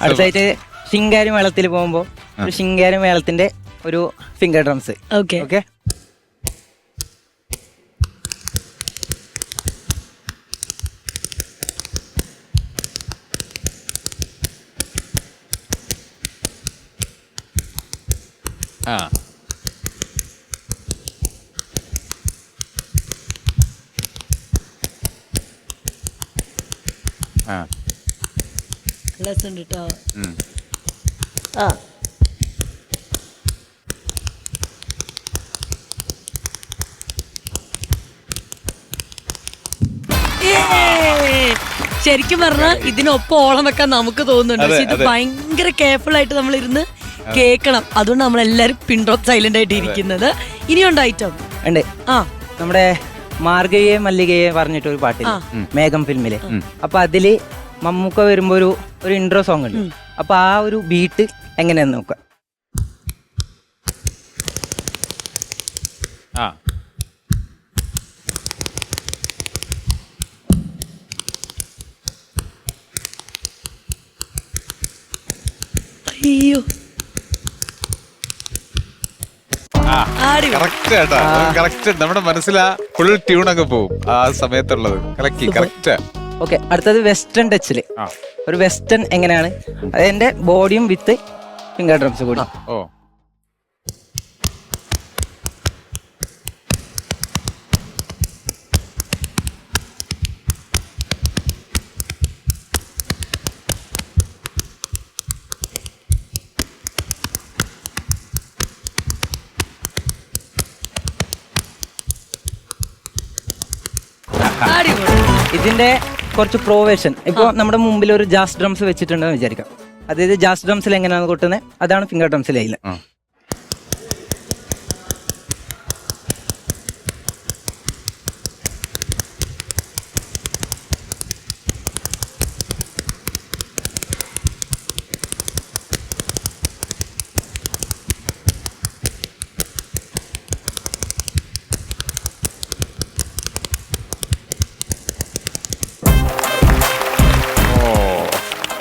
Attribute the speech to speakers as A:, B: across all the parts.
A: അടുത്തായിട്ട് ശിങ്കാരി മേളത്തിൽ പോകുമ്പോ ഒരു ശിങ്കാരി മേളത്തിന്റെ ഒരു ഫിംഗർ ഡ്രംസ്.
B: Okay
A: okay.
B: രസമുണ്ട് കേട്ടോ. ശരിക്കും പറഞ്ഞാൽ ഇതിനൊപ്പം ഓളം വെക്കാൻ നമുക്ക് തോന്നുന്നുണ്ട്. പക്ഷെ ഇത് ഭയങ്കര കെയർഫുൾ ആയിട്ട് നമ്മൾ ഇരുന്ന് കേൾക്കണം. അതുകൊണ്ട് നമ്മളെല്ലാരും പിൻ ഡ്രോപ്പ് സൈലന്റ് ആയിട്ട് ഇരിക്കുന്നത്. ഇനിയുണ്ട് ഐറ്റം
A: ഉണ്ട്. നമ്മുടെ മാർഗയെ മല്ലികയെ പറഞ്ഞിട്ടൊരു പാട്ടില്ല മേഘം ഫിലിമില്. അപ്പൊ അതില് മമ്മൂക്ക വരുമ്പോ ഒരു ഇൻട്രോ സോങ് ഉണ്ട്. അപ്പൊ ആ ഒരു ബീറ്റ് എങ്ങനെയാന്ന് നോക്കാം.
B: അയ്യോ
C: നമ്മുടെ മനസ്സിലാ ഫുൾ ട്യൂണൊക്കെ പോവും ആ സമയത്തുള്ളത്. കറക്റ്റ്.
A: ഓക്കെ. അടുത്തത് വെസ്റ്റേൺ ടച്ചില് ഒരു വെസ്റ്റേൺ എങ്ങനെയാണ് അതെന്റെ ബോഡിയും വിത്ത് ഫിംഗർ ഡ്രംസ് കൂടി. ഇതിന്റെ കുറച്ച് പ്രോവേഷൻ. ഇപ്പൊ നമ്മുടെ മുമ്പിൽ ഒരു ജാസ് ഡ്രംസ് വെച്ചിട്ടുണ്ടെന്ന് വിചാരിക്കാം. അതായത് ജാസ് ഡ്രംസിൽ എങ്ങനെയാണ് കൊട്ടുന്നത് അതാണ് ഫിംഗർ ഡ്രംസിൽ. അതിൽ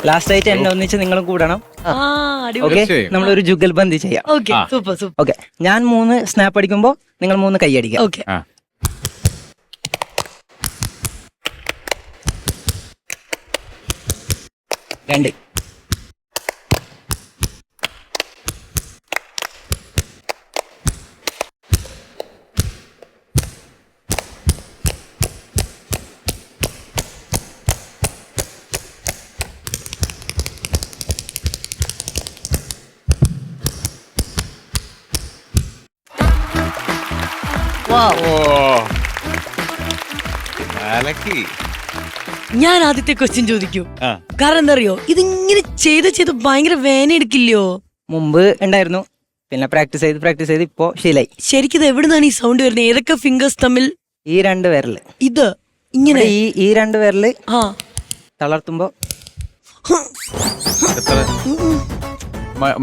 A: ലാസ്റ്റ് ആയിട്ട് എന്നെ ഒന്നിച്ച് നിങ്ങളും കൂടണം. ഓക്കെ. നമ്മളൊരു ജുഗൽബന്ദി ചെയ്യാം. ഓക്കെ. ഞാൻ 3 സ്നാപ്പ് അടിക്കുമ്പോ നിങ്ങൾ 3 കൈ അടിക്കാം.
B: ഓക്കെ.
A: രണ്ട്.
B: ഞാൻ ആദ്യത്തെ ക്വസ്റ്റ്യൻ ചോദിക്കൂ. കാരണം എന്താ അറിയോ, ഇതിങ്ങനെ ചെയ്ത് ഭയങ്കര വേന എടുക്കില്ലയോ?
A: മുമ്പ് ഉണ്ടായിരുന്നു, പിന്നെ പ്രാക്ടീസ് ചെയ്ത് ഇപ്പോ ശീലായി.
B: ശരിക്കും ഇത് എവിടുന്നാണ് ഈ സൗണ്ട് വരുന്നത്? ഏതൊക്കെ ഫിംഗേഴ്സ് തമ്മിൽ?
A: ഈ 2 വിരല്
B: ഇത് ഇങ്ങനെ
A: ഈ 2 വിരല് തളർത്തുമ്പോ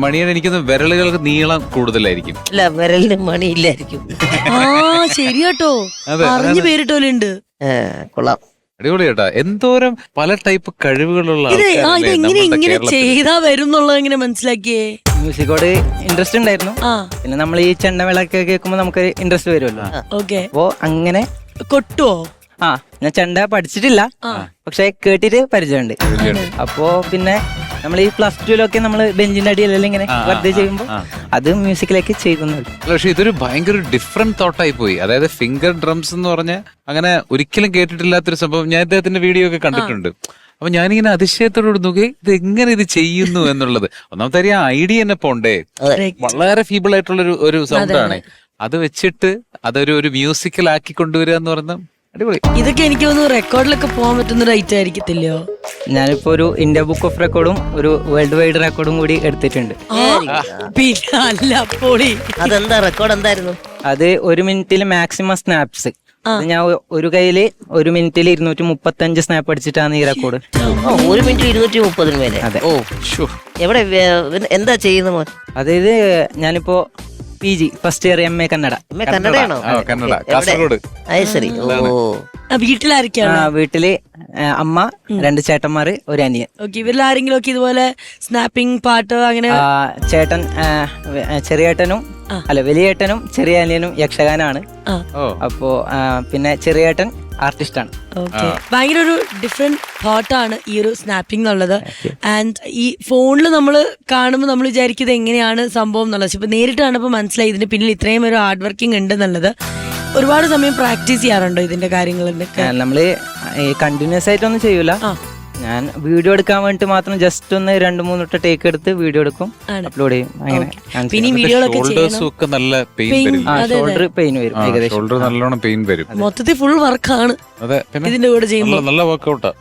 C: മണിയുടെ എനിക്കൊന്ന് വിരലുകൾക്ക് നീളം കൂടുതലായിരിക്കും.
D: അല്ല, വിരലിന് മണിയില്ലായിരിക്കും.
B: ശരിയാട്ടോ, അറിഞ്ഞു പേരിട്ടോലുണ്ട്.
D: കൊള്ളാം,
C: അടിപൊളി കേട്ടാ. എന്തോരം പല ടൈപ്പ് കഴിവുകളുള്ള
B: ഇങ്ങനെ ചെയ്താ വരും എന്നുള്ളത് എങ്ങനെ മനസ്സിലാക്കിയേ?
A: മ്യൂസിക്കോട് ഇൻട്രസ്റ്റ് ഉണ്ടായിരുന്നു. പിന്നെ നമ്മൾ ഈ ചെണ്ടമേളൊക്കെ കേൾക്കുമ്പോ നമുക്ക് ഇൻട്രസ്റ്റ് വരുമല്ലോ.
B: ഓക്കെ.
A: അപ്പോ അങ്ങനെ
B: കൊട്ടുവോ?
A: ഞാൻ ചെണ്ട പഠിച്ചിട്ടില്ല, പക്ഷെ കേട്ടിട്ട് പരിചയമുണ്ട്. അപ്പോ പിന്നെ നമ്മൾ ഈ +2 നമ്മള് ബെഞ്ചിന്റെ അടിയിലെല്ലാം ഇങ്ങനെ വെറുതെ ചെയ്യുമ്പോ അത് മ്യൂസിക്കിലേക്ക് ചെയ്യുന്നുള്ളൂ.
C: പക്ഷെ ഇതൊരു ഭയങ്കര ഡിഫറെന്റ് തോട്ടായി പോയി. അതായത് ഫിംഗർ ഡ്രംസ് എന്ന് പറഞ്ഞ അങ്ങനെ ഒരിക്കലും കേട്ടിട്ടില്ലാത്തൊരു സംഭവം. ഞാൻ ഇദ്ദേഹത്തിന്റെ വീഡിയോ ഒക്കെ കണ്ടിട്ടുണ്ട്. അപ്പൊ ഞാനിങ്ങനെ അതിശയത്തോട് നോക്കി ഇത് എങ്ങനെ ഇത് ചെയ്യുന്നു എന്നുള്ളത്. ഒന്നാമത്തെ ആ ഐഡിയ തന്നെ പോണ്ടേ, വളരെ ഫീബിൾ ആയിട്ടുള്ള ഒരു സൗണ്ടാണ്. അത് വെച്ചിട്ട് അതൊരു മ്യൂസിക്കൽ ആക്കി കൊണ്ടുവരിക എന്ന് പറഞ്ഞാൽ അടിപൊളി.
B: ഇതൊക്കെ എനിക്ക് തോന്നുന്നു റെക്കോർഡിലൊക്കെ പോകാൻ പറ്റുന്ന ഒരു ഐറ്റം ആയിരിക്കത്തില്ലയോ?
A: ഞാനിപ്പോ ഒരു ഇന്ത്യ ബുക്ക് ഓഫ് റെക്കോർഡും ഒരു വേൾഡ് വൈഡ് റെക്കോർഡും കൂടി എടുത്തിട്ടുണ്ട്.
B: അതെന്താ റെക്കോർഡ്? എന്തായിരുന്നു
A: അത്? 1 മിനിറ്റിൽ മാക്സിമം സ്നാപ്സ് അത് ഞാൻ ഒരു കയ്യില് 1 മിനിറ്റിൽ 235 സ്നാപ്പ് അടിച്ചിട്ടാണ് ഈ റെക്കോർഡ്.
D: ഓ, 1 മിനിറ്റ് 230 മേലെ.
A: അതെ.
C: ഓ ഷോ.
D: എവിടെ എന്താ ചെയ്യുന്ന മോൻ?
A: അതായത് ഞാനിപ്പോ PG first year MA Kannada.
D: കന്നഡയാണോ?
C: കന്നഡ,
D: എവിടെ?
C: കാസർഗോഡ്.
D: അത് ശരി. ഓ,
B: വീട്ടിലായിരിക്കാണ്?
A: വീട്ടില് അമ്മ, 2 ചേട്ടന്മാര്, ഒരു അനിയൻ.
B: ഓക്കെ. ഇവരിൽ ആരെങ്കിലും ഒക്കെ ഇതുപോലെ സ്നാപ്പിംഗ് പാട്ട് അങ്ങനെ?
A: ചേട്ടൻ ചെറിയേട്ടനും അല്ല വലിയേട്ടനും ചെറിയ അനിയനും യക്ഷഗാനാണ്.
C: ഓ.
A: അപ്പോ പിന്നെ ചെറിയേട്ടൻ ആർട്ടിസ്റ്റാണ്.
B: ഓക്കെ. ഭയങ്കര ഒരു ഡിഫറെന്റ് തോട്ടാണ് ഈ ഒരു സ്നാപ്പിംഗ് എന്നുള്ളത്. ആൻഡ് ഈ ഫോണിൽ നമ്മൾ കാണുമ്പോൾ നമ്മൾ വിചാരിക്കുന്നത് എങ്ങനെയാണ് സംഭവം എന്നുള്ളത്. ഇപ്പൊ നേരിട്ട് കാണുമ്പോൾ മനസ്സിലായി ഇതിന്റെ പിന്നിൽ ഇത്രയും ഒരു ഹാർഡ് വർക്കിംഗ് ഉണ്ട് എന്നുള്ളത്. ഒരുപാട് സമയം പ്രാക്ടീസ് ചെയ്യാറുണ്ടോ ഇതിന്റെ കാര്യങ്ങളൊക്കെ?
A: നമ്മള് കണ്ടിന്യൂസ് ആയിട്ടൊന്നും ചെയ്യൂല. ഞാൻ വീഡിയോ എടുക്കാൻ വേണ്ടി മാത്രം ജസ്റ്റ് ഒന്ന് 2-3 വട്ടം ടേക്ക് എടുത്ത് വീഡിയോ എടുക്കും, അപ്ലോഡ് ചെയ്യും. അങ്ങനെ
B: പിന്നെ ഈ വീഡിയോകളൊക്കെ
C: ഷോൾഡേഴ്സും ഒക്കെ നല്ല പെയിൻ വരും.
A: ഷോൾഡർ പെയിൻ വരും ഏകദേശം.
C: ഷോൾഡർ നല്ലോണം പെയിൻ വരും.
B: മൊത്തത്തിൽ ഫുൾ വർക്കാണ്
C: അതെ.
B: ഇതിന്റെ കൂടെ ചെയ്യുമ്പോൾ.
C: നല്ല വർക്കൗട്ടാ.